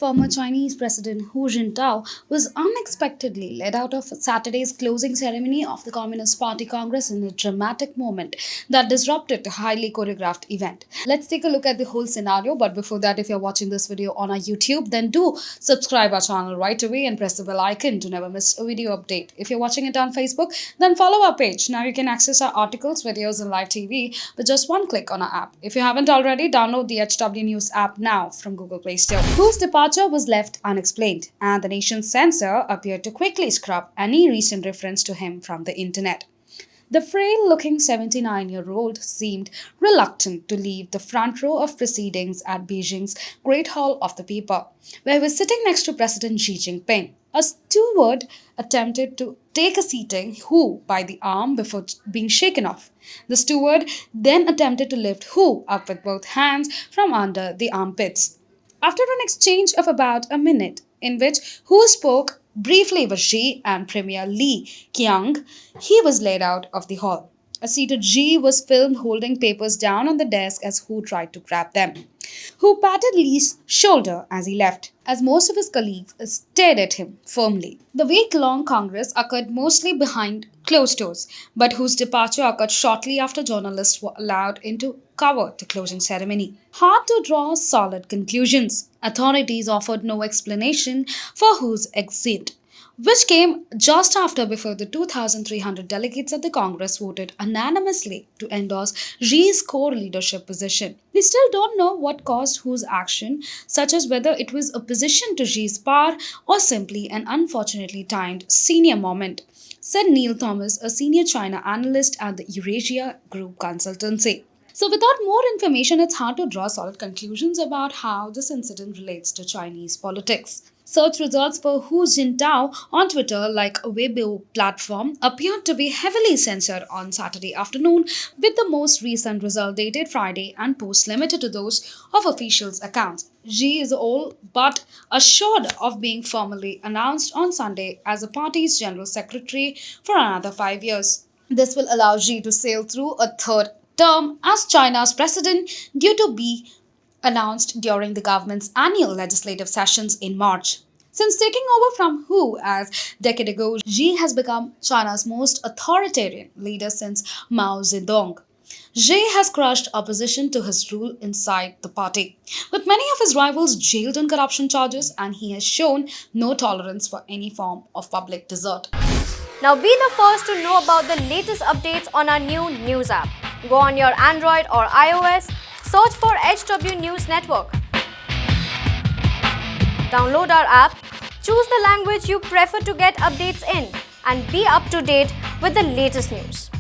former Chinese President Hu Jintao was unexpectedly led out of Saturday's closing ceremony of the Communist Party Congress in a dramatic moment that disrupted the highly choreographed event. Let's take a look at the whole scenario, but before that, if you're watching this video on our YouTube, then do subscribe our channel right away and press the bell icon to never miss a video update. If you're watching it on Facebook, then follow our page. Now you can access our articles, videos, and live TV with just one click on our app. If you haven't already, download the HW News app now from Google Play Store. Hu's departure was left unexplained, and the nation's censor appeared to quickly scrub any recent reference to him from the internet. The frail-looking 79-year-old seemed reluctant to leave the front row of proceedings at Beijing's Great Hall of the People, where he was sitting next to President Xi Jinping. A steward attempted to take a seating Hu by the arm before being shaken off. The steward then attempted to lift Hu up with both hands from under the armpits. After an exchange of about a minute, in which Hu spoke briefly with Xi and Premier Li Qiang, he was led out of the hall. A seated Xi was filmed holding papers down on the desk as Hu tried to grab them. Hu patted Li's shoulder as he left, as most of his colleagues stared at him firmly. The week-long Congress occurred mostly behind closed doors, but Hu's departure occurred shortly after journalists were allowed in to cover the closing ceremony. Hard to draw solid conclusions. Authorities offered no explanation for Hu's exit, which came just before the 2,300 delegates at the Congress voted unanimously to endorse Xi's core leadership position. We still don't know what caused Hu's action, such as whether it was opposition to Xi's power or simply an unfortunately timed senior moment, said Neil Thomas, a senior China analyst at the Eurasia Group Consultancy. So without more information, it's hard to draw solid conclusions about how this incident relates to Chinese politics. Search results for Hu Jintao on Twitter, like a Weibo platform, appeared to be heavily censored on Saturday afternoon, with the most recent result dated Friday and posts limited to those of officials' accounts. Xi is all but assured of being formally announced on Sunday as the party's general secretary for another 5 years. This will allow Xi to sail through a third term as China's president, due to be announced during the government's annual legislative sessions in March. Since taking over from Hu a decade ago, Xi has become China's most authoritarian leader since Mao Zedong. Xi has crushed opposition to his rule inside the party, with many of his rivals jailed on corruption charges, and he has shown no tolerance for any form of public desert. Now be the first to know about the latest updates on our new news app. Go on your Android or iOS, search for HW News Network. Download our app, choose the language you prefer to get updates in, and be up to date with the latest news.